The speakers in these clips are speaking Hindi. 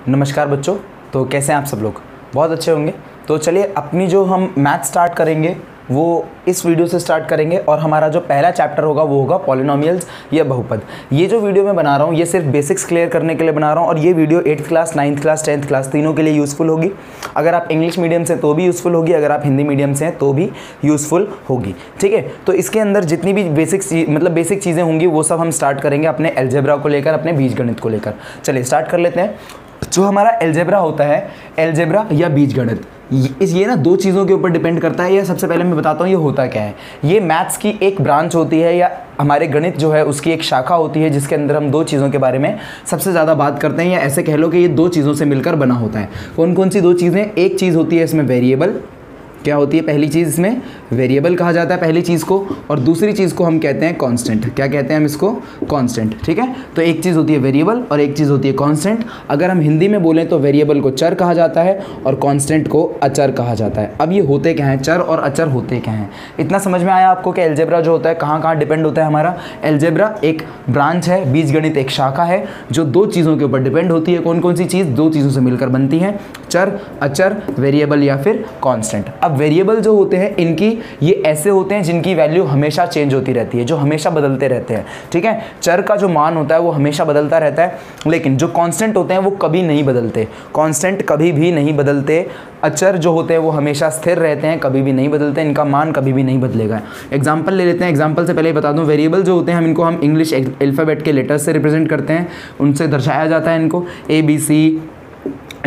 नमस्कार बच्चों। तो कैसे हैं आप सब लोग? बहुत अच्छे होंगे। तो चलिए अपनी जो हम मैथ स्टार्ट करेंगे वो इस वीडियो से स्टार्ट करेंगे और हमारा जो पहला चैप्टर होगा वो होगा पॉलिनोमियल्स या बहुपद। ये जो वीडियो मैं बना रहा हूँ ये सिर्फ बेसिक्स क्लियर करने के लिए बना रहा हूँ और ये video 8th class 9th class 10th class तीनों के लिए यूज़फुल होगी। अगर आप इंग्लिश मीडियम से तो भी यूज़फुल होगी, अगर आप हिंदी मीडियम से हैं तो भी यूज़फुल होगी। ठीक है, तो इसके अंदर जितनी भी बेसिक चीज़ें होंगी वो सब हम स्टार्ट करेंगे अपने अलजेब्रा को लेकर, अपने बीजगणित को लेकर। चलिए स्टार्ट कर लेते हैं। जो हमारा अलजेब्रा होता है, अलजेब्रा या बीजगणित, ये ना दो चीज़ों के ऊपर डिपेंड करता है। ये सबसे पहले मैं बताता हूँ ये होता क्या है। ये मैथ्स की एक ब्रांच होती है या हमारे गणित जो है उसकी एक शाखा होती है जिसके अंदर हम दो चीज़ों के बारे में सबसे ज़्यादा बात करते हैं, या ऐसे कह लो कि ये दो चीज़ों से मिलकर बना होता है। कौन कौन सी दो चीज़ें? एक चीज़ होती है इसमें वेरिएबल। क्या होती है पहली चीज़? इसमें वेरिएबल कहा जाता है पहली चीज़ को, और दूसरी चीज़ को हम कहते हैं कांस्टेंट। क्या कहते हैं हम इसको? कांस्टेंट। ठीक है, तो एक चीज़ होती है वेरिएबल और एक चीज़ होती है कांस्टेंट। अगर हम हिंदी में बोलें तो वेरिएबल को चर कहा जाता है और कांस्टेंट को अचर कहा जाता है। अब ये होते क्या हैं? चर और अचर होते क्या हैं? इतना समझ में आया आपको कि अलजेब्रा जो होता है कहाँ कहाँ डिपेंड होता है हमारा? अलजेब्रा एक ब्रांच है, बीजगणित एक शाखा है जो दो चीज़ों के ऊपर डिपेंड होती है। कौन कौन सी चीज़? दो चीज़ों से मिलकर बनती हैं, चर अचर, वेरिएबल या फिर कांस्टेंट। अब वेरिएबल जो होते हैं इनकी ये ऐसे होते हैं जिनकी वैल्यू हमेशा चेंज होती रहती है, जो हमेशा बदलते रहते हैं। ठीक है, चर का जो मान होता है वो हमेशा बदलता रहता है, लेकिन जो कांस्टेंट होते हैं वो कभी नहीं बदलते। कांस्टेंट कभी भी नहीं बदलते। अचर जो होते हैं वो हमेशा स्थिर रहते हैं, कभी भी नहीं बदलते, इनका मान कभी भी नहीं बदलेगा। एग्जाम्पल ले लेते हैं। एग्जाम्पल से पहले बता दूं, वेरिएबल जो होते हैं इनको हम इंग्लिश अल्फ़ाबेट के लेटर्स से रिप्रेजेंट करते हैं, उनसे दर्शाया जाता है इनको ABC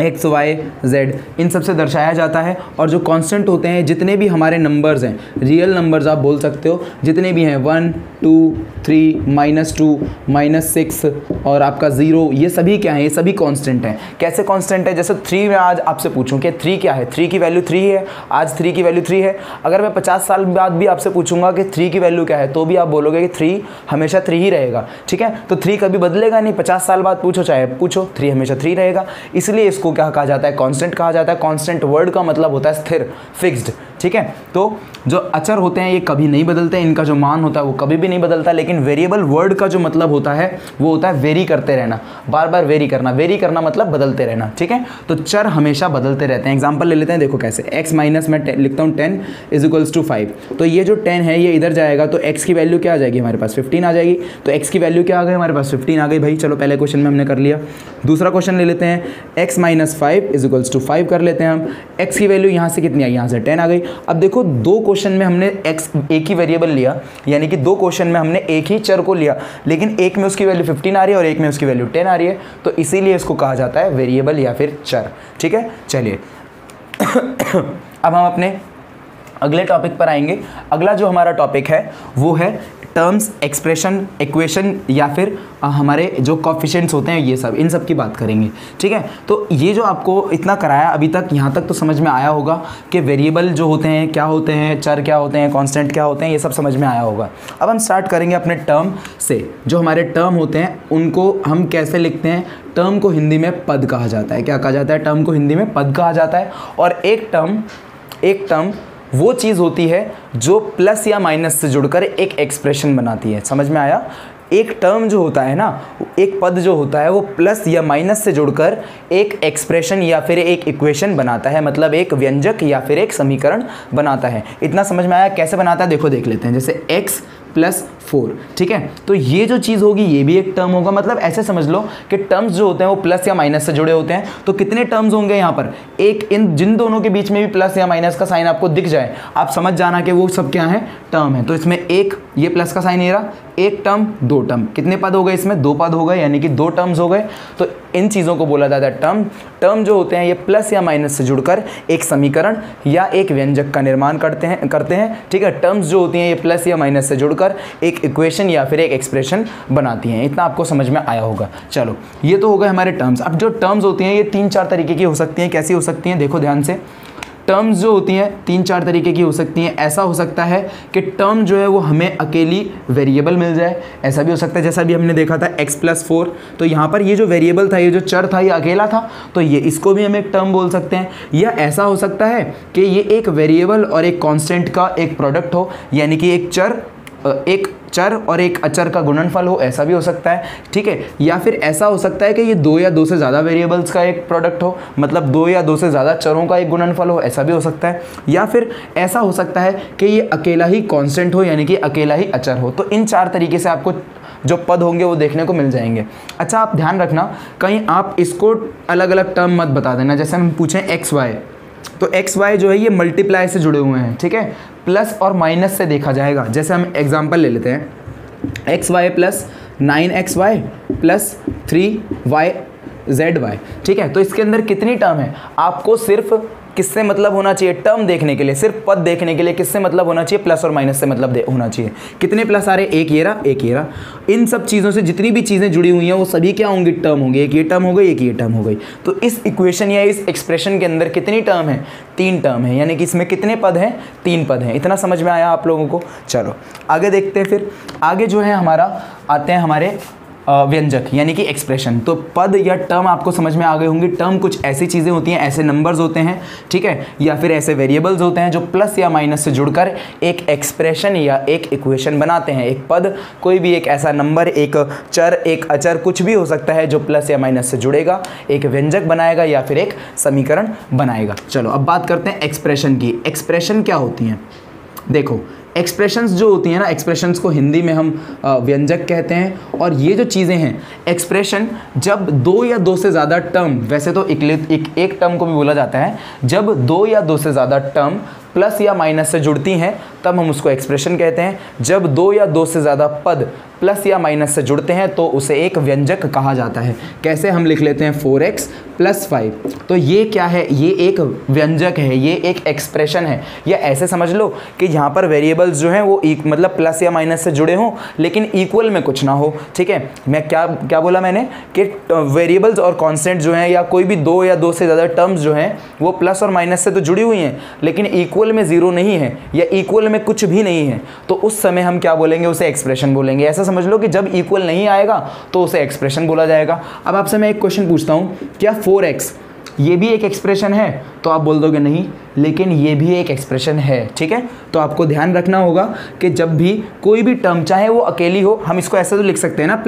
X Y Z, इन सब से दर्शाया जाता है। और जो कांस्टेंट होते हैं, जितने भी हमारे नंबर्स हैं, रियल नंबर्स आप बोल सकते हो, जितने भी हैं 1 2 3 -2 -6 और आपका 0, ये सभी क्या है? ये सभी कांस्टेंट हैं। कैसे कांस्टेंट है? जैसे 3 में आज आपसे पूछूं कि 3 क्या है? 3 की वैल्यू 3 है, आज 3 की वैल्यू 3 है। अगर मैं 50 साल बाद भी आपसे पूछूंगा कि 3 की वैल्यू क्या है तो भी आप बोलोगे कि 3 हमेशा 3 ही रहेगा। ठीक है, तो 3 कभी बदलेगा नहीं। 50 साल बाद पूछो, चाहे पूछो, 3 हमेशा 3 रहेगा। इसलिए इसको क्या कहा जाता है? कांस्टेंट कहा जाता है। कांस्टेंट वर्ड का मतलब होता है स्थिर, फिक्स्ड। ठीक है, तो जो अचर होते हैं ये कभी नहीं बदलते, इनका जो मान होता है वो कभी भी नहीं बदलता। लेकिन वेरिएबल वर्ड का जो मतलब होता है वो होता है वेरी करते रहना, बार बार वेरी करना। वेरी करना मतलब बदलते रहना। ठीक है, तो चर हमेशा बदलते रहते हैं। एग्जाम्पल ले लेते हैं, देखो कैसे। x माइनस मैं लिखता हूँ 10 = 5, तो ये जो 10 है ये इधर जाएगा तो x की वैल्यू क्या आ जाएगी हमारे पास? 15 आ जाएगी। तो x की वैल्यू क्या आ गई हमारे पास? 15 आ गई भाई। चलो पहले क्वेश्चन में हमने कर लिया। दूसरा क्वेश्चन ले लेते हैं, x - 5 = 5 कर लेते हैं हम। x की वैल्यू यहाँ से कितनी आई? यहाँ से 10 आ गई। अब देखो दो क्वेश्चन में हमने एक ही वेरिएबल लिया, यानी कि दो क्वेश्चन में हमने एक ही चर को लिया, लेकिन एक में उसकी वैल्यू 15 आ रही है और एक में उसकी वैल्यू 10 आ रही है, तो इसीलिए इसको कहा जाता है वेरिएबल या फिर चर। ठीक है, चलिए अब हम अपने अगले टॉपिक पर आएंगे। अगला जो हमारा टॉपिक है वो है टर्म्स, एक्सप्रेशन, इक्वेशन या फिर हमारे जो कोफिशिएंट्स होते हैं, ये सब, इन सब की बात करेंगे। ठीक है, तो ये जो आपको इतना कराया अभी तक, यहाँ तक तो समझ में आया होगा कि वेरिएबल जो होते हैं क्या होते हैं, चर क्या होते हैं, कांस्टेंट क्या होते हैं, ये सब समझ में आया होगा। अब हम स्टार्ट करेंगे अपने टर्म से। जो हमारे टर्म होते हैं उनको हम कैसे लिखते हैं? टर्म को हिंदी में पद कहा जाता है। क्या कहा जाता है? टर्म को हिंदी में पद कहा जाता है। और एक टर्म वो चीज़ होती है जो प्लस या माइनस से जुड़कर एक एक्सप्रेशन बनाती है। समझ में आया? एक टर्म जो होता है ना, एक पद जो होता है वो प्लस या माइनस से जुड़कर एक एक्सप्रेशन या फिर एक इक्वेशन बनाता है, मतलब एक व्यंजक या फिर एक समीकरण बनाता है। इतना समझ में आया? कैसे बनाता है देखो, देख लेते हैं। जैसे x + 4, ठीक है, तो ये जो चीज़ होगी ये भी एक टर्म होगा। मतलब ऐसे समझ लो कि टर्म्स जो होते हैं वो प्लस या माइनस से जुड़े होते हैं। तो कितने टर्म्स होंगे यहाँ पर? एक, इन जिन दोनों के बीच में भी प्लस या माइनस का साइन आपको दिख जाए, आप समझ जाना कि वो सब क्या है? टर्म है। तो इसमें एक, ये प्लस का साइन ये रहा, एक टर्म, दो टर्म, कितने पद हो गए इसमें? 2 पद हो गए, यानी कि 2 टर्म्स हो गए। तो इन चीज़ों को बोला जाता है टर्म। टर्म जो होते हैं ये प्लस या माइनस से जुड़कर एक समीकरण या एक व्यंजक का निर्माण करते हैं। ठीक है, टर्म्स जो होती हैं ये प्लस या माइनस से जुड़कर एक इक्वेशन या फिर एक एक्सप्रेशन बनाती हैं। इतना आपको समझ में आया होगा। चलो, ये तो हो गए हमारे टर्म्स। अब जो टर्म्स होती हैं ये 3-4 तरीके की हो सकती हैं। कैसी हो सकती हैं? देखो ध्यान से। टर्म्स जो होती हैं 3-4 तरीके की हो सकती हैं। ऐसा हो सकता है कि टर्म जो है वो हमें अकेली वेरिएबल मिल जाए। ऐसा भी हो सकता है, जैसा भी हमने देखा था x + 4, तो यहाँ पर ये जो वेरिएबल था, ये जो चर था, ये अकेला था, तो ये इसको भी हम एक टर्म बोल सकते हैं। या ऐसा हो सकता है कि ये एक वेरिएबल और एक कांस्टेंट का एक प्रोडक्ट हो, यानी कि एक चर और एक अचर का गुणनफल हो, ऐसा भी हो सकता है, ठीक है। या फिर ऐसा हो सकता है कि ये 2 या 2 से ज़्यादा वेरिएबल्स का एक प्रोडक्ट हो, मतलब 2 या 2 से ज़्यादा चरों का एक गुणनफल हो, ऐसा भी हो सकता है। या फिर ऐसा हो सकता है कि ये अकेला ही कांस्टेंट हो, यानी कि अकेला ही अचर हो। तो इन 4 तरीके से आपको जो पद होंगे वो देखने को मिल जाएंगे। अच्छा, आप ध्यान रखना कहीं आप इसको अलग अलग टर्म मत बता देना। जैसे हम पूछें एक्स वाई, तो एक्स वाई जो है ये मल्टीप्लाई से जुड़े हुए हैं, ठीक है, प्लस और माइनस से देखा जाएगा। जैसे हम एग्जांपल ले लेते हैं, x Y plus 9xy plus 3yzy, ठीक है। तो इसके अंदर कितनी टर्म है, आपको सिर्फ किससे मतलब होना चाहिए, टर्म देखने के लिए, सिर्फ पद देखने के लिए किससे मतलब होना चाहिए, प्लस और माइनस से मतलब होना चाहिए। कितने प्लस आ रहे, एक ये रहा, एक ये रहा। इन सब चीज़ों से जितनी भी चीज़ें जुड़ी हुई हैं वो सभी क्या होंगी, टर्म होंगी। एक ये टर्म हो गई, एक ये टर्म हो गई। तो इस इक्वेशन या इस एक्सप्रेशन के अंदर कितनी टर्म है, 3 टर्म है, यानी कि इसमें कितने पद हैं, 3 पद हैं। इतना समझ में आया आप लोगों को। चलो आगे देखते हैं। फिर आगे जो है हमारा आते हैं हमारे व्यंजक यानी कि एक्सप्रेशन। तो पद या टर्म आपको समझ में आ गए होंगी। टर्म कुछ ऐसी चीज़ें होती हैं, ऐसे नंबर्स होते हैं, ठीक है, या फिर ऐसे वेरिएबल्स होते हैं जो प्लस या माइनस से जुड़कर एक एक्सप्रेशन या एक इक्वेशन बनाते हैं। एक पद कोई भी एक ऐसा नंबर, एक चर, एक अचर, कुछ भी हो सकता है जो प्लस या माइनस से जुड़ेगा, एक व्यंजक बनाएगा या फिर एक समीकरण बनाएगा। चलो अब बात करते हैं एक्सप्रेशन की। एक्सप्रेशन क्या होती हैं, देखो एक्सप्रेशंस जो होती हैं ना, एक्सप्रेशंस को हिंदी में हम व्यंजक कहते हैं। और ये जो चीज़ें हैं एक्सप्रेशन, जब 2 या 2 से ज़्यादा टर्म, वैसे तो एक टर्म को भी बोला जाता है, जब 2 या 2 से ज़्यादा टर्म प्लस या माइनस से जुड़ती हैं तब हम उसको एक्सप्रेशन कहते हैं। जब 2 या 2 से ज़्यादा पद प्लस या माइनस से जुड़ते हैं तो उसे एक व्यंजक कहा जाता है। कैसे, हम लिख लेते हैं 4x + 5। तो ये क्या है, ये एक व्यंजक है, ये एक एक्सप्रेशन है। या ऐसे समझ लो कि यहाँ पर वेरिएबल्स जो हैं वो मतलब प्लस या माइनस से जुड़े हों लेकिन इक्वल में कुछ ना हो, ठीक है। मैं क्या बोला मैंने कि वेरिएबल्स और कॉन्स्टेंट जो हैं या कोई भी 2 या 2 से ज़्यादा टर्म्स जो हैं वो प्लस और माइनस से तो जुड़ी हुई हैं लेकिन इक्वल में 0 नहीं है या इक्वल में कुछ भी नहीं है, तो उस समय हम क्या बोलेंगे, उसे एक्सप्रेशन बोलेंगे। ऐसा समझ लो कि जब इक्वल नहीं आएगा तो उसे एक्सप्रेशन बोला जाएगा। अब आपसे मैं एक क्वेश्चन पूछता हूँ, क्या 4x ये भी एक एक्सप्रेशन है, तो आप बोल दोगे नहीं, लेकिन ये भी एक एक्सप्रेशन है, ठीक है। तो आपको ध्यान रखना होगा कि जब भी कोई भी टर्म, चाहे वो अकेली हो, हम इसको ऐसा तो लिख सकते हैं ना,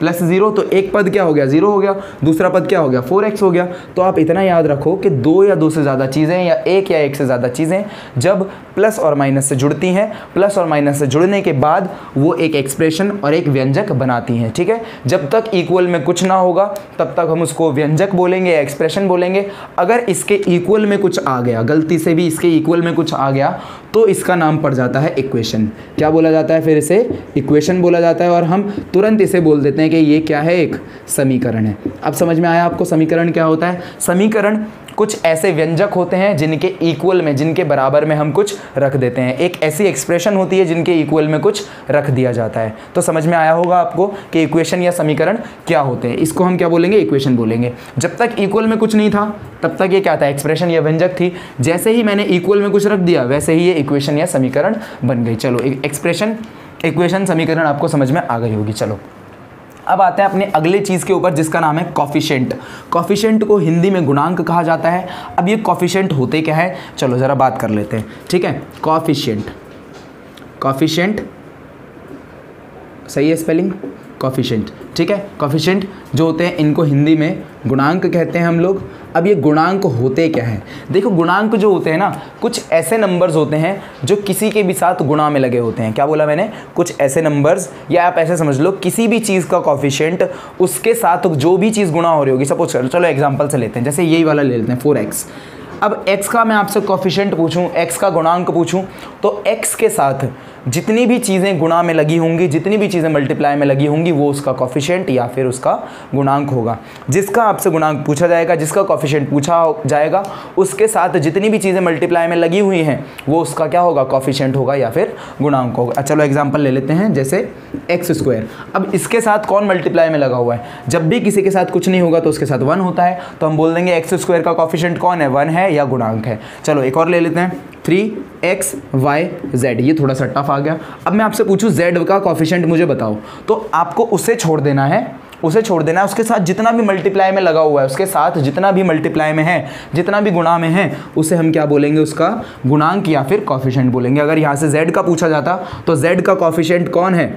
+0, तो एक पद क्या हो गया, 0 हो गया, दूसरा पद क्या हो गया, 4x हो गया। तो आप इतना याद रखो कि 2 या 2 से ज़्यादा चीज़ें या 1 से ज़्यादा चीज़ें जब प्लस और माइनस से जुड़ती हैं, प्लस और माइनस से जुड़ने के बाद वो एक एक्सप्रेशन और एक व्यंजक बनाती हैं, ठीक है। जब तक इक्वल में कुछ ना होगा तब तक हम उसको व्यंजक बोलेंगे या एक्सप्रेशन बोलेंगे। अगर इसके इक्वल में कुछ आ गया, गलती से भी इसके इक्वल में कुछ आ गया, तो इसका नाम पड़ जाता है इक्वेशन। क्या बोला जाता है, फिर इसे इक्वेशन बोला जाता है और हम तुरंत इसे बोल देते हैं कि ये क्या है, एक समीकरण है। अब समझ में आया आपको समीकरण क्या होता है। समीकरण कुछ ऐसे व्यंजक होते हैं जिनके इक्वल में, जिनके बराबर में हम कुछ रख देते हैं। एक ऐसी एक्सप्रेशन होती है जिनके इक्वल में कुछ रख दिया जाता है। तो समझ में आया होगा आपको कि इक्वेशन या समीकरण क्या होते हैं। इसको हम क्या बोलेंगे, इक्वेशन बोलेंगे। जब तक इक्वल में कुछ नहीं था तब तक ये क्या था, एक्सप्रेशन या व्यंजक थी। जैसे ही मैंने इक्वल में कुछ रख दिया वैसे ही ये इक्वेशन या समीकरण बन गई। चलो, एक्सप्रेशन, इक्वेशन, समीकरण आपको समझ में आ गई होगी। चलो अब आते हैं अपने अगले चीज़ के ऊपर जिसका नाम है कॉफिशिएंट। कॉफिशिएंट को हिंदी में गुणांक कहा जाता है। अब ये कॉफिशिएंट होते क्या है, चलो ज़रा बात कर लेते हैं, ठीक है। कॉफिशिएंट सही है स्पेलिंग, कॉफिशिएंट, ठीक है। कॉफिशिएंट जो होते हैं इनको हिंदी में गुणांक कहते हैं हम लोग। अब ये गुणांक होते क्या हैं, देखो गुणांक जो होते हैं ना, कुछ ऐसे नंबर्स होते हैं जो किसी के भी साथ गुणा में लगे होते हैं। क्या बोला मैंने, कुछ ऐसे नंबर्स, या आप ऐसे समझ लो किसी भी चीज़ का कॉफिशिएंट उसके साथ जो भी चीज़ गुणा हो रही होगी। सपोज चलो एग्जांपल से लेते हैं, जैसे यही वाला ले लेते हैं 4x। अब x का मैं आपसे कॉफिशिएंट पूछूं, x का गुणांक पूछूं, तो x के साथ जितनी भी चीज़ें गुणा में लगी होंगी, जितनी भी चीज़ें मल्टीप्लाई में लगी होंगी, वो उसका कॉफिशिएंट या फिर उसका गुणांक होगा। जिसका आपसे गुणांक पूछा जाएगा, जिसका कॉफिशिएंट पूछा जाएगा, उसके साथ जितनी भी चीज़ें मल्टीप्लाई में लगी हुई हैं वो उसका क्या होगा, कॉफिशिएंट होगा या फिर गुणांक होगा। चलो एग्जाम्पल ले लेते हैं, जैसे x²। अब इसके साथ कौन मल्टीप्लाई में लगा हुआ है, जब भी किसी के साथ कुछ नहीं होगा तो उसके साथ 1 होता है, तो हम बोल देंगे x² का कॉफिशिएंट कौन है, 1 है या गुणांक है। चलो एक और ले लेते हैं, 3xyz। ये थोड़ा सा टफ आ गया। अब मैं आपसे पूछूं z का कॉफिशिएंट मुझे बताओ, तो आपको उसे छोड़ देना है उसे छोड़ देना है, उसके साथ जितना भी मल्टीप्लाई में लगा हुआ है, उसके साथ जितना भी मल्टीप्लाई में है, जितना भी गुणा में है, उसे हम क्या बोलेंगे, उसका गुणांक या फिर कॉफिशिएंट बोलेंगे। अगर यहाँ से z का पूछा जाता तो z का कॉफिशिएंट कौन है,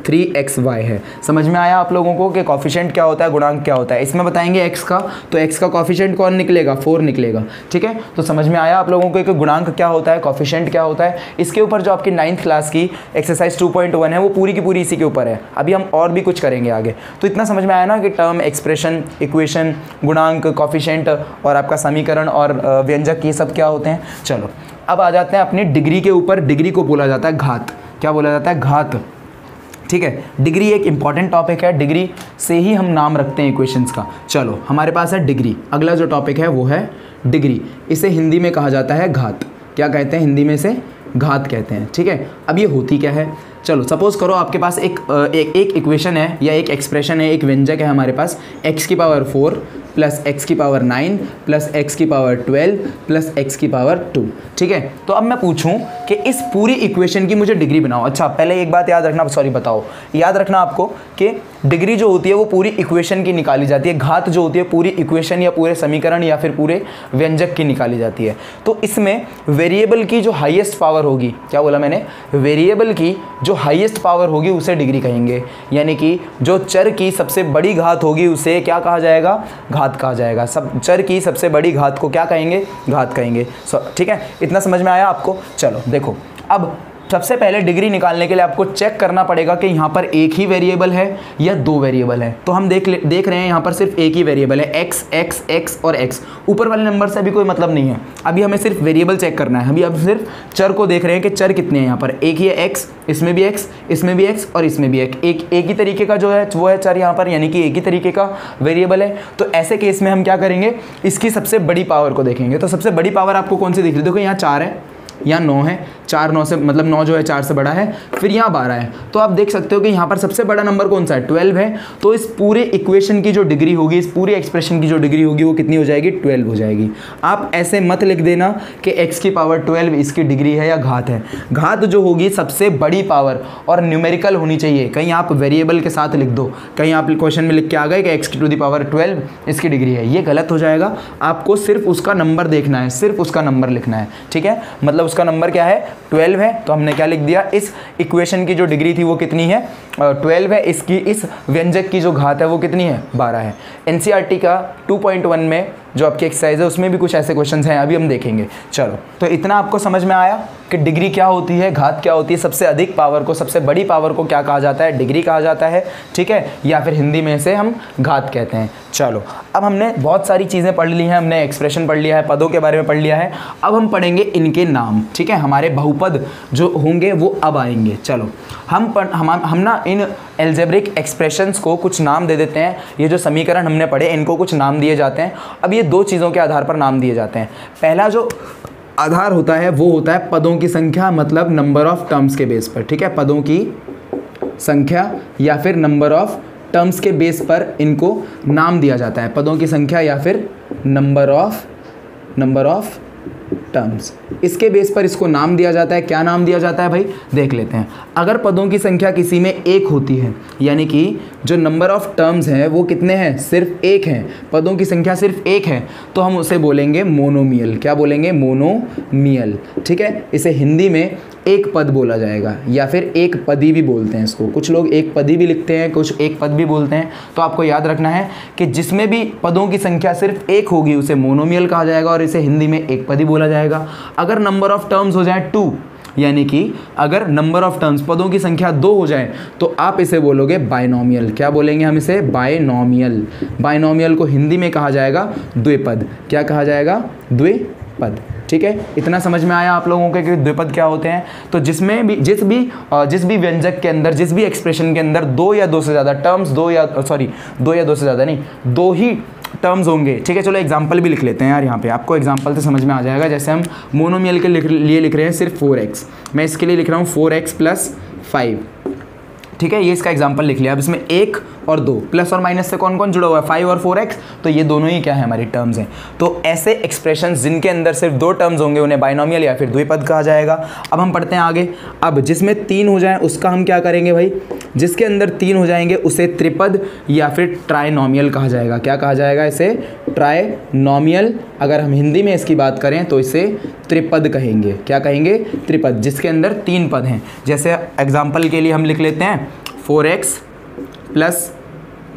3xy है। समझ में आया आप लोगों को कि कॉफिशिएंट क्या होता है, गुणांक क्या होता है। इसमें बताएंगे x का, तो x का कॉफिशिएंट कौन निकलेगा, 4 निकलेगा। ठीक है, तो समझ में आया आप लोगों को कि गुणांक क्या होता है, कॉफिशिएंट क्या होता है। इसके ऊपर जो आपकी 9th क्लास की एक्सरसाइज 2.1 है वो पूरी की पूरी इसी के ऊपर है। अभी हम और भी कुछ करेंगे आगे। तो इतना समझ में आया ना कि टर्म, एक्सप्रेशन, इक्वेशन, गुणांक, कॉफिशिएंट और आपका समीकरण और व्यंजक, ये सब क्या होते हैं। चलो अब आ जाते हैं अपनी डिग्री के ऊपर। डिग्री को बोला जाता है घात। क्या बोला जाता है, घात। ठीक है, डिग्री एक इंपॉर्टेंट टॉपिक है, डिग्री से ही हम नाम रखते हैं इक्वेशंस का। चलो हमारे पास है डिग्री। अगला जो टॉपिक है वो है डिग्री। इसे हिंदी में कहा जाता है घात। क्या कहते हैं, हिंदी में इसे घात कहते हैं। ठीक है, अब ये होती क्या है, चलो सपोज करो आपके पास एक इक्वेशन है या एक एक्सप्रेशन है, एक व्यंजक है हमारे पास, x की पावर 4 प्लस x की पावर 9 प्लस x की पावर 12 प्लस x की पावर 2। ठीक है, तो अब मैं पूछूं कि इस पूरी इक्वेशन की मुझे डिग्री बनाओ। अच्छा पहले एक बात याद रखना, सॉरी बताओ, याद रखना आपको कि डिग्री जो होती है वो पूरी इक्वेशन की निकाली जाती है, घात जो होती है पूरी इक्वेशन या पूरे समीकरण या फिर पूरे व्यंजक की निकाली जाती है। तो इसमें वेरिएबल की जो हाईएस्ट पावर होगी, क्या बोला मैंने, वेरिएबल की जो हाईएस्ट पावर होगी उसे डिग्री कहेंगे। यानी कि जो चर की सबसे बड़ी घात होगी उसे क्या कहा जाएगा, घात कहा जाएगा। सब चर की सबसे बड़ी घात को क्या कहेंगे, घात कहेंगे। ठीक है, इतना समझ में आया आपको। चलो देखो, अब सबसे पहले डिग्री निकालने के लिए आपको चेक करना पड़ेगा कि यहाँ पर एक ही वेरिएबल है या दो वेरिएबल है। तो हम देख रहे हैं यहाँ पर सिर्फ एक ही वेरिएबल है, x x x और x। ऊपर वाले नंबर से अभी कोई मतलब नहीं है, अभी हमें सिर्फ वेरिएबल चेक करना है। अभी अब सिर्फ चर को देख रहे हैं कि चर कितने हैं। यहाँ पर एक ही है x, इसमें भी x, इसमें भी x और इसमें भी एक ही तरीके का जो है वो है चर यहाँ पर, यानी कि एक ही तरीके का वेरिएबल है। तो ऐसे केस में हम क्या करेंगे, इसकी सबसे बड़ी पावर को देखेंगे। तो सबसे बड़ी पावर आपको कौन सी दिख रही है, देखो यहाँ 4 है, यहाँ 9 है, 4 9 से मतलब 9 जो है 4 से बड़ा है, फिर यहाँ 12 है। तो आप देख सकते हो कि यहाँ पर सबसे बड़ा नंबर कौन सा है, 12 है। तो इस पूरे इक्वेशन की जो डिग्री होगी, इस पूरे एक्सप्रेशन की जो डिग्री होगी वो कितनी हो जाएगी, 12 हो जाएगी। आप ऐसे मत लिख देना कि x की पावर 12 इसकी डिग्री है या घात है। घात जो होगी सबसे बड़ी पावर और न्यूमेरिकल होनी चाहिए। कहीं आप वेरिएबल के साथ लिख दो, कहीं आप क्वेश्चन में लिख के आ गए कि x की पावर 12 इसकी डिग्री है, ये गलत हो जाएगा। आपको सिर्फ उसका नंबर देखना है, सिर्फ उसका नंबर लिखना है। ठीक है, मतलब उसका नंबर क्या है, 12 है। तो हमने क्या लिख दिया, इस इक्वेशन की जो डिग्री थी वो कितनी है, 12 है। इसकी इस व्यंजक की जो घात है वो कितनी है, 12 है। एनसीईआरटी का 2.1 में जो आपकी एक्सरसाइज है उसमें भी कुछ ऐसे क्वेश्चंस हैं, अभी हम देखेंगे। चलो तो इतना आपको समझ में आया कि डिग्री क्या होती है, घात क्या होती है। सबसे अधिक पावर को, सबसे बड़ी पावर को क्या कहा जाता है, डिग्री कहा जाता है। ठीक है, या फिर हिंदी में से हम घात कहते हैं। चलो अब हमने बहुत सारी चीज़ें पढ़ ली हैं, हमने एक्सप्रेशन पढ़ लिया है, पदों के बारे में पढ़ लिया है। अब हम पढ़ेंगे इनके नाम। ठीक है, हमारे बहुपद जो होंगे वो अब आएंगे। चलो हम ना इन एल्जेब्रिक एक्सप्रेशंस को कुछ नाम दे देते हैं। ये जो समीकरण हमने पढ़े इनको कुछ नाम दिए जाते हैं। अब ये दो चीज़ों के आधार पर नाम दिए जाते हैं। पहला जो आधार होता है वो होता है पदों की संख्या, मतलब नंबर ऑफ टर्म्स के बेस पर। ठीक है, पदों की संख्या या फिर नंबर ऑफ टर्म्स के बेस पर इनको नाम दिया जाता है। पदों की संख्या या फिर नंबर ऑफ टर्म्स, इसके बेस पर इसको नाम दिया जाता है। क्या नाम दिया जाता है भाई, देख लेते हैं। अगर पदों की संख्या किसी में एक होती है, यानी कि जो नंबर ऑफ टर्म्स हैं वो कितने हैं, सिर्फ एक हैं, पदों की संख्या सिर्फ एक है, तो हम उसे बोलेंगे मोनोमियल। क्या बोलेंगे, मोनोमियल। ठीक है, इसे हिंदी में एक पद बोला जाएगा या फिर एक पदी भी बोलते हैं इसको। कुछ लोग एक पदी भी लिखते हैं, कुछ एक पद भी बोलते हैं। तो आपको याद रखना है कि जिसमें भी पदों की संख्या सिर्फ एक होगी उसे मोनोमियल कहा जाएगा और इसे हिंदी में एक पदी बोला जाएगा। अगर नंबर ऑफ टर्म्स हो जाए 2, यानी कि अगर नंबर ऑफ टर्म्स, पदों की संख्या 2 हो जाए, तो आप इसे बोलोगे बायनोमियल। क्या बोलेंगे हम इसे, बायनोमियल। बायनोमियल को हिंदी में कहा जाएगा द्विपद। क्या कहा जाएगा, द्विपद। ठीक है, इतना समझ में आया आप लोगों के कि द्विपद क्या होते हैं। तो जिस भी व्यंजक के अंदर, जिस भी एक्सप्रेशन के अंदर दो या दो से ज़्यादा टर्म्स, दो या दो से ज़्यादा नहीं, दो ही टर्म्स होंगे। ठीक है, चलो एग्जांपल भी लिख लेते हैं यार, यहाँ पे आपको एग्जांपल से समझ में आ जाएगा। जैसे हम मोनोमियल के लिए लिख रहे हैं सिर्फ 4x, मैं इसके लिए लिख रहा हूँ 4x + 5। ठीक है, ये इसका एग्जांपल लिख लिया। अब इसमें एक और 2, प्लस और माइनस से कौन कौन जुड़ा हुआ है, 5 और 4x, तो ये दोनों ही क्या है हमारी टर्म्स हैं। तो ऐसे एक्सप्रेशंस जिनके अंदर सिर्फ 2 टर्म्स होंगे उन्हें बाइनोमियल या फिर द्विपद कहा जाएगा। अब हम पढ़ते हैं आगे। अब जिसमें 3 हो जाए उसका हम क्या करेंगे भाई, जिसके अंदर 3 हो जाएंगे उसे त्रिपद या फिर ट्राइनोमियल कहा जाएगा। क्या कहा जाएगा इसे, ट्राइनोमियल। अगर हम हिंदी में इसकी बात करें तो इसे त्रिपद कहेंगे। क्या कहेंगे, त्रिपद, जिसके अंदर 3 पद हैं। जैसे एग्जाम्पल के लिए हम लिख लेते हैं 4x plus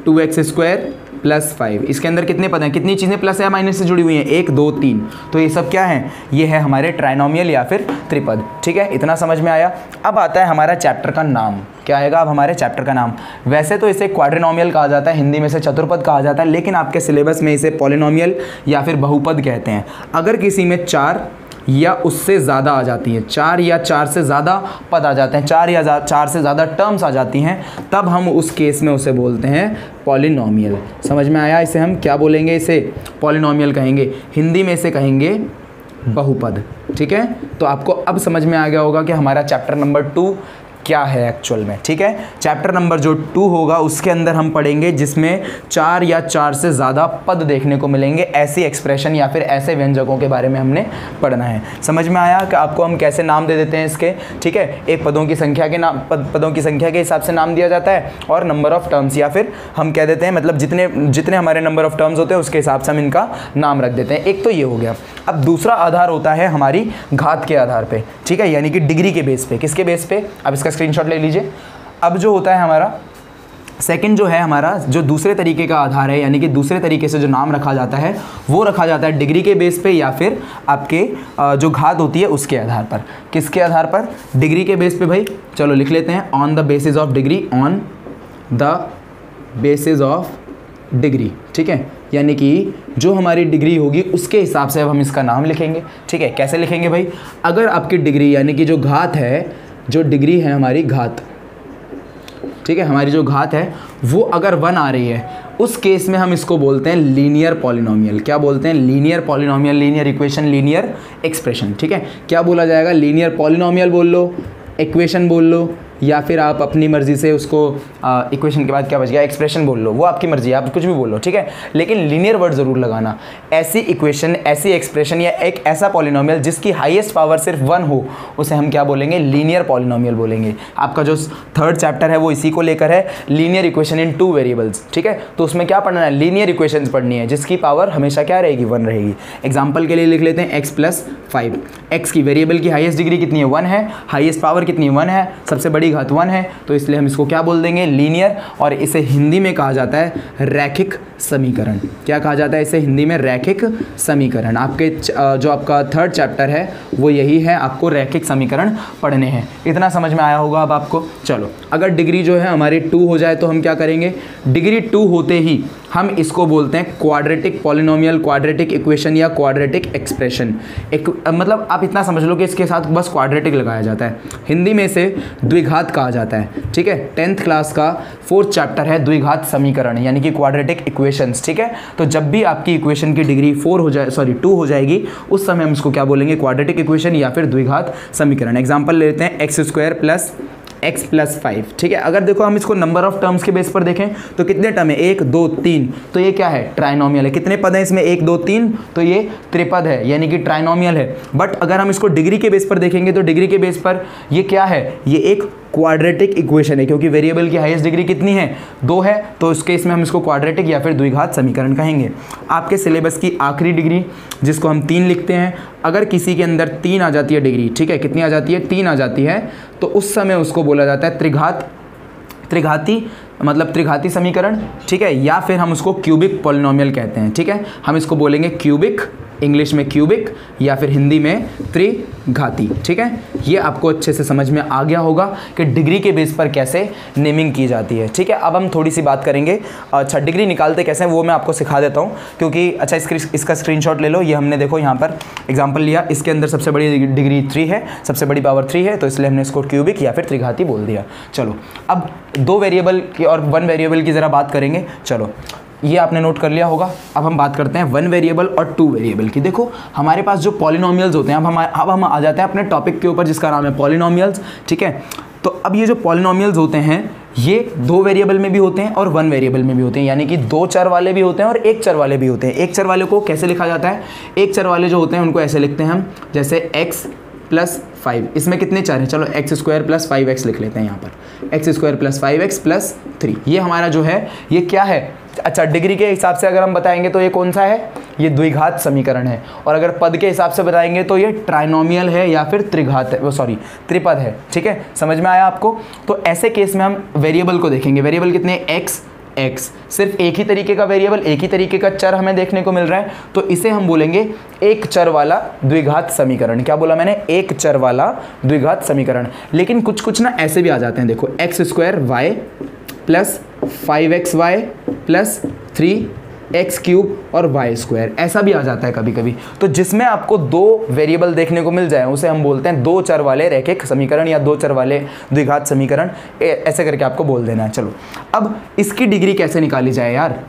2x square plus 5। इसके अंदर कितने पद हैं, कितनी चीज़ें प्लस या माइनस से जुड़ी हुई हैं, 1 2 3। तो ये सब क्या है, ये है हमारे ट्राइनोमियल या फिर त्रिपद। ठीक है, इतना समझ में आया। अब आता है हमारा चैप्टर का नाम। क्या आएगा अब हमारे चैप्टर का नाम। वैसे तो इसे क्वाड्रिनोमियल कहा जाता है, हिंदी में से चतुर्पद कहा जाता है, लेकिन आपके सिलेबस में इसे पॉलिनोमियल या फिर बहुपद कहते हैं। अगर किसी में 4 या उससे ज़्यादा आ जाती है, 4 या 4 से ज़्यादा पद आ जाते हैं, 4 या 4 से ज़्यादा टर्म्स आ जाती हैं, तब हम उस केस में उसे बोलते हैं पॉलिनोमियल। समझ में आया, इसे हम क्या बोलेंगे, इसे पॉलिनोमियल कहेंगे, हिंदी में इसे कहेंगे बहुपद। ठीक है, तो आपको अब समझ में आ गया होगा कि हमारा चैप्टर नंबर 2 क्या है एक्चुअल में। ठीक है, चैप्टर नंबर जो 2 होगा उसके अंदर हम पढ़ेंगे जिसमें 4 या 4 से ज़्यादा पद देखने को मिलेंगे। ऐसी एक्सप्रेशन या फिर ऐसे व्यंजकों के बारे में हमने पढ़ना है। समझ में आया कि आपको हम कैसे नाम दे देते हैं इसके। ठीक है, एक पदों की संख्या के नाम, पदों की संख्या के हिसाब से नाम दिया जाता है, और नंबर ऑफ टर्म्स, या फिर हम कह देते हैं मतलब जितने हमारे नंबर ऑफ टर्म्स होते हैं उसके हिसाब से हम इनका नाम रख देते हैं। एक तो ये हो गया। अब दूसरा आधार होता है हमारी घात के आधार पे। ठीक है, यानी कि डिग्री के बेस पे। किसके बेस पे, अब इसका स्क्रीनशॉट ले लीजिए। अब जो होता है हमारा सेकंड जो है हमारा जो दूसरे तरीके का आधार है, यानी कि दूसरे तरीके से जो नाम रखा जाता है वो रखा जाता है डिग्री के बेस पे या फिर आपके जो घात होती है उसके आधार पर। किसके आधार पर, डिग्री के बेस पे भाई। चलो लिख लेते हैं on the basis of degree, on the basis of degree. ठीक है, यानी कि जो हमारी डिग्री होगी उसके हिसाब से अब हम इसका नाम लिखेंगे। ठीक है, कैसे लिखेंगे भाई, अगर आपकी डिग्री यानी कि जो घात है, जो डिग्री है हमारी घात, ठीक है, हमारी जो घात है वो अगर 1 आ रही है, उस केस में हम इसको बोलते हैं लीनियर पॉलिनोमियल। क्या बोलते हैं, linear polynomial, linear equation, linear expression. ठीक है, क्या बोला जाएगा, लीनियर पॉलिनोमियल बोल लो, इक्वेशन बोल लो, या फिर आप अपनी मर्जी से उसको इक्वेशन के बाद क्या बच गया, एक्सप्रेशन बोल लो, वो आपकी मर्जी है, आप कुछ भी बोल लो। ठीक है, लेकिन लीनियर वर्ड ज़रूर लगाना। ऐसी इक्वेशन, ऐसी एक्सप्रेशन या एक ऐसा पॉलिनोमियल जिसकी हाईएस्ट पावर सिर्फ 1 हो, उसे हम क्या बोलेंगे, लीनियर पॉलिनोमियल बोलेंगे। आपका जो 3rd चैप्टर है वो इसी को लेकर है, लीनियर इक्वेशन इन 2 वेरिएबल्स। ठीक है, तो उसमें क्या पढ़ना है, लीनियर इक्वेशंस पढ़नी है जिसकी पावर हमेशा क्या रहेगी, 1 रहेगी। एग्जाम्पल के लिए लिख लेते हैं x + 5। x की वेरिएबल की हाईएस्ट डिग्री कितनी है, 1 है, हाईएस्ट पावर कितनी है, 1 है, सबसे बड़ी घात 1 है, तो इसलिए हम इसको क्या बोल देंगे, लीनियर। और इसे हिंदी में कहा जाता है रैखिक समीकरण। क्या कहा जाता है इसे हिंदी में, रैखिक समीकरण। आपके जो आपका 3rd चैप्टर है वो यही है, आपको रैखिक समीकरण पढ़ने हैं। इतना समझ में आया होगा अब आपको। चलो, अगर डिग्री जो है हमारी 2 हो जाए तो हम क्या करेंगे, डिग्री 2 होते ही हम इसको बोलते हैं क्वाड्रेटिक पॉलिनोमियल, क्वाड्रेटिक इक्वेशन या क्वाड्रेटिक एक्सप्रेशन। मतलब आप इतना समझ लो कि इसके साथ बस क्वाड्रेटिक लगाया जाता है। हिंदी में इसे द्विघात कहा जाता है। ठीक है, 10th क्लास का 4th चैप्टर है द्विघात समीकरण, यानी कि क्वाड्रेटिक इक्वेशंस। ठीक है, तो जब भी आपकी इक्वेशन की डिग्री 2 हो जाएगी, उस समय हम इसको क्या बोलेंगे, क्वाड्रेटिक इक्वेशन या फिर द्विघात समीकरण। एग्जाम्पल लेते हैं x² + x + 5। ठीक है, अगर देखो हम इसको नंबर ऑफ टर्म्स के बेस पर देखें तो कितने टर्म है, 1 2 3, तो ये क्या है, ट्राइनोमियल है। कितने पद हैं इसमें, 1 2 3, तो ये त्रिपद है, यानी कि ट्राइनोमियल है। बट अगर हम इसको डिग्री के बेस पर देखेंगे तो डिग्री के बेस पर ये क्या है, ये एक क्वाड्रेटिक इक्वेशन है, क्योंकि वेरिएबल की हाईएस्ट डिग्री कितनी है, 2 है, तो इस केस में हम इसको क्वाड्रेटिक या फिर द्विघात समीकरण कहेंगे। आपके सिलेबस की आखिरी डिग्री जिसको हम 3 लिखते हैं, अगर किसी के अंदर 3 आ जाती है डिग्री, ठीक है, कितनी आ जाती है, 3 आ जाती है, तो उस समय उसको बोला जाता है त्रिघाती, मतलब त्रिघाती समीकरण। ठीक है, या फिर हम उसको क्यूबिक पॉलिनोमियल कहते हैं। ठीक है, हम इसको बोलेंगे क्यूबिक, इंग्लिश में क्यूबिक, या फिर हिंदी में त्रिघाती। ठीक है, ये आपको अच्छे से समझ में आ गया होगा कि डिग्री के बेस पर कैसे नेमिंग की जाती है। ठीक है, अब हम थोड़ी सी बात करेंगे, अच्छा डिग्री निकालते कैसे हैं वो मैं आपको सिखा देता हूँ, क्योंकि अच्छा इसका स्क्रीनशॉट ले लो। ये हमने देखो यहाँ पर एग्जाम्पल लिया, इसके अंदर सबसे बड़ी डिग्री 3 है, सबसे बड़ी पावर 3 है, तो इसलिए हमने इसको क्यूबिक या फिर त्रिघाती बोल दिया। चलो, अब 2 वेरिएबल की और 1 वेरिएबल की ज़रा बात करेंगे। चलो, ये आपने नोट कर लिया होगा। अब हम बात करते हैं 1 वेरिएबल और 2 वेरिएबल की। देखो हमारे पास जो पॉलिनोमियल्स होते हैं, अब हम आ जाते हैं अपने टॉपिक के ऊपर जिसका नाम है पॉलिनोमियल्स। ठीक है, तो अब ये जो पॉलिनोमियल्स होते हैं ये 2 वेरिएबल में भी होते हैं और 1 वेरिएबल में भी होते हैं, यानी कि 2 चर वाले भी होते हैं और 1 चर वाले भी होते हैं। 1 चर वाले को कैसे लिखा जाता है? 1 चर वाले जो होते हैं उनको ऐसे लिखते हैं हम, जैसे x प्लस 5, इसमें कितने चर हैं? चलो x स्क्वायर प्लस 5x लिख लेते हैं यहाँ पर, x square plus 5x plus 3। ये हमारा जो है ये क्या है? अच्छा, डिग्री के हिसाब से अगर हम बताएंगे तो ये कौन सा है? ये द्विघात समीकरण है। और अगर पद के हिसाब से बताएंगे तो ये ट्राइनोमियल है या फिर त्रिघात है, वो सॉरी त्रिपद है। ठीक है, समझ में आया आपको? तो ऐसे केस में हम वेरिएबल को देखेंगे। वेरिएबल कितने? x सिर्फ एक ही तरीके का वेरिएबल, एक ही तरीके का चर हमें देखने को मिल रहा है, तो इसे हम बोलेंगे एक चर वाला द्विघात समीकरण। क्या बोला मैंने? एक चर वाला द्विघात समीकरण। लेकिन कुछ कुछ ना ऐसे भी आ जाते हैं, देखो x square y plus 5xy plus 3x cube और y स्क्वायर, ऐसा भी आ जाता है कभी कभी। तो जिसमें आपको 2 वेरिएबल देखने को मिल जाए उसे हम बोलते हैं 2 चर वाले रैखिक समीकरण या 2 चर वाले द्विघात समीकरण, ऐसे करके आपको बोल देना है। चलो, अब इसकी डिग्री कैसे निकाली जाए यार?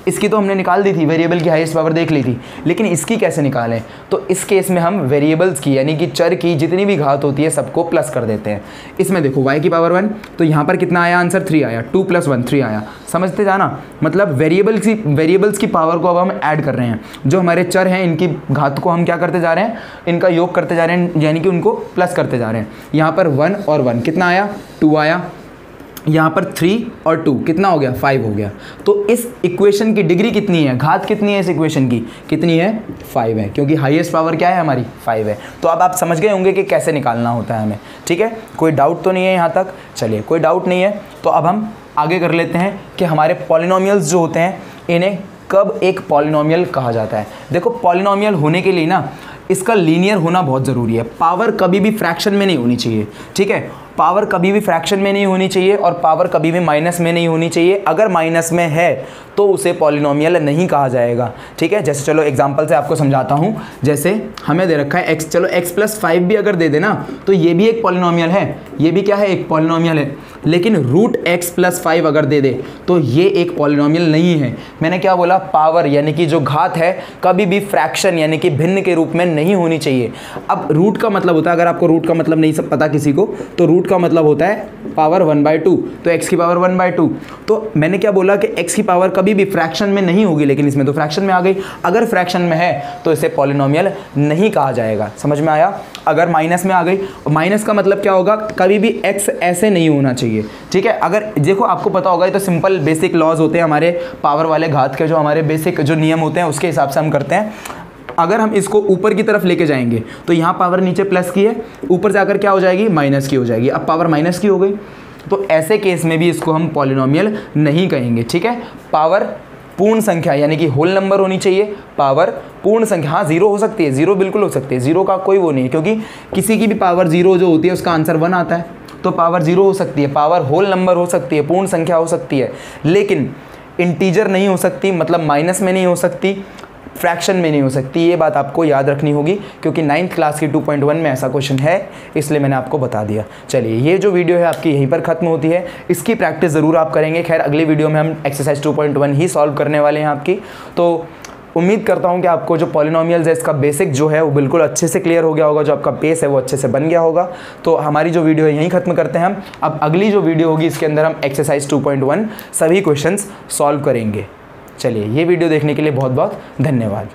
इसकी तो हमने निकाल दी थी, वेरिएबल की हाईएस्ट पावर देख ली थी, लेकिन इसकी कैसे निकालें? तो इस केस में हम वेरिएबल्स की यानी कि चर की जितनी भी घात होती है सबको प्लस कर देते हैं। इसमें देखो y की पावर 1, तो यहाँ पर कितना आया आंसर? 3 आया। 2 + 1 3 आया। समझते जाना, मतलब वेरिएबल्स की पावर को अब हम ऐड कर रहे हैं। जो हमारे चर हैं इनकी घात को हम क्या करते जा रहे हैं? इनका योग करते जा रहे हैं, यानी कि उनको प्लस करते जा रहे हैं। यहाँ पर 1 और 1 कितना आया? 2 आया। यहाँ पर 3 और 2 कितना हो गया? 5 हो गया। तो इस इक्वेशन की डिग्री कितनी है? घात कितनी है इस इक्वेशन की? कितनी है? 5 है, क्योंकि हाईएस्ट पावर क्या है हमारी? 5 है। तो अब आप समझ गए होंगे कि कैसे निकालना होता है हमें। ठीक है, कोई डाउट तो नहीं है यहाँ तक? चलिए, कोई डाउट नहीं है तो अब हम आगे कर लेते हैं कि हमारे पॉलिनोमियल्स जो होते हैं इन्हें कब एक पॉलिनोमियल कहा जाता है। देखो, पॉलिनोमियल होने के लिए ना इसका लीनियर होना बहुत ज़रूरी है। पावर कभी भी फ्रैक्शन में नहीं होनी चाहिए। ठीक है, पावर कभी भी फ्रैक्शन में नहीं होनी चाहिए और पावर कभी भी माइनस में नहीं होनी चाहिए। अगर माइनस में है तो उसे पॉलिनोमियल नहीं कहा जाएगा। ठीक है, जैसे चलो एग्जांपल से आपको समझाता हूँ। जैसे हमें दे रखा है x, चलो x + 5 भी अगर दे देना तो ये भी एक पॉलिनोमियल है। ये भी क्या है? एक पॉलिनोमियल है। लेकिन √x + 5 अगर दे दे तो ये एक पॉलिनोमियल नहीं है। मैंने क्या बोला? पावर यानी कि जो घात है कभी भी फ्रैक्शन यानी कि भिन्न के रूप में नहीं होनी चाहिए। अब रूट का मतलब होता है, अगर आपको रूट का मतलब नहीं सब पता किसी को, तो रूट का मतलब होता है पावर 1/2। तो x की पावर 1/2। तो मैंने क्या बोला कि x की पावर कभी भी फ्रैक्शन में नहीं होगी, लेकिन इसमें तो फ्रैक्शन में आ गई। अगर फ्रैक्शन में है तो इसे पॉलिनोमियल नहीं कहा जाएगा। समझ में आया? अगर माइनस में आ गई, माइनस का मतलब क्या होगा? कभी भी x ऐसे नहीं होना चाहिए। ठीक है, अगर देखो आपको पता होगा, ये तो सिंपल बेसिक लॉज होते हैं हमारे पावर वाले घात के, जो हमारे बेसिक जो नियम होते हैं उसके हिसाब से हम करते हैं। अगर हम इसको ऊपर की तरफ लेके जाएंगे तो यहाँ पावर नीचे प्लस की है, ऊपर जाकर क्या हो जाएगी? माइनस की हो जाएगी। अब पावर माइनस की हो गई, तो ऐसे केस में भी इसको हम पॉलिनोमियल नहीं कहेंगे। ठीक है, पावर पूर्ण संख्या यानी कि होल नंबर होनी चाहिए। पावर पूर्ण संख्या, हाँ 0 हो सकती है, 0 बिल्कुल हो सकती है, 0 का कोई वो नहीं है, क्योंकि किसी की भी पावर 0 जो होती है उसका आंसर 1 आता है। तो पावर 0 हो सकती है, पावर होल नंबर हो सकती है, पूर्ण संख्या हो सकती है, लेकिन इंटीजर नहीं हो सकती, मतलब माइनस में नहीं हो सकती, फ्रैक्शन में नहीं हो सकती। ये बात आपको याद रखनी होगी, क्योंकि 9th क्लास की 2.1 में ऐसा क्वेश्चन है, इसलिए मैंने आपको बता दिया। चलिए, ये जो वीडियो है आपकी यहीं पर ख़त्म होती है। इसकी प्रैक्टिस ज़रूर आप करेंगे। खैर, अगली वीडियो में हम एक्सरसाइज 2.1 ही सॉल्व करने वाले हैं आपकी। तो उम्मीद करता हूँ कि आपको जो पॉलिनोमियल्स है इसका बेसिक जो है वो बिल्कुल अच्छे से क्लियर हो गया होगा, जो आपका बेस है वो अच्छे से बन गया होगा। तो हमारी जो वीडियो है यहीं ख़त्म करते हैं हम। अब अगली जो वीडियो होगी इसके अंदर हम एक्सरसाइज 2.1 सभी क्वेश्चंस सॉल्व करेंगे। चलिए, ये वीडियो देखने के लिए बहुत बहुत धन्यवाद।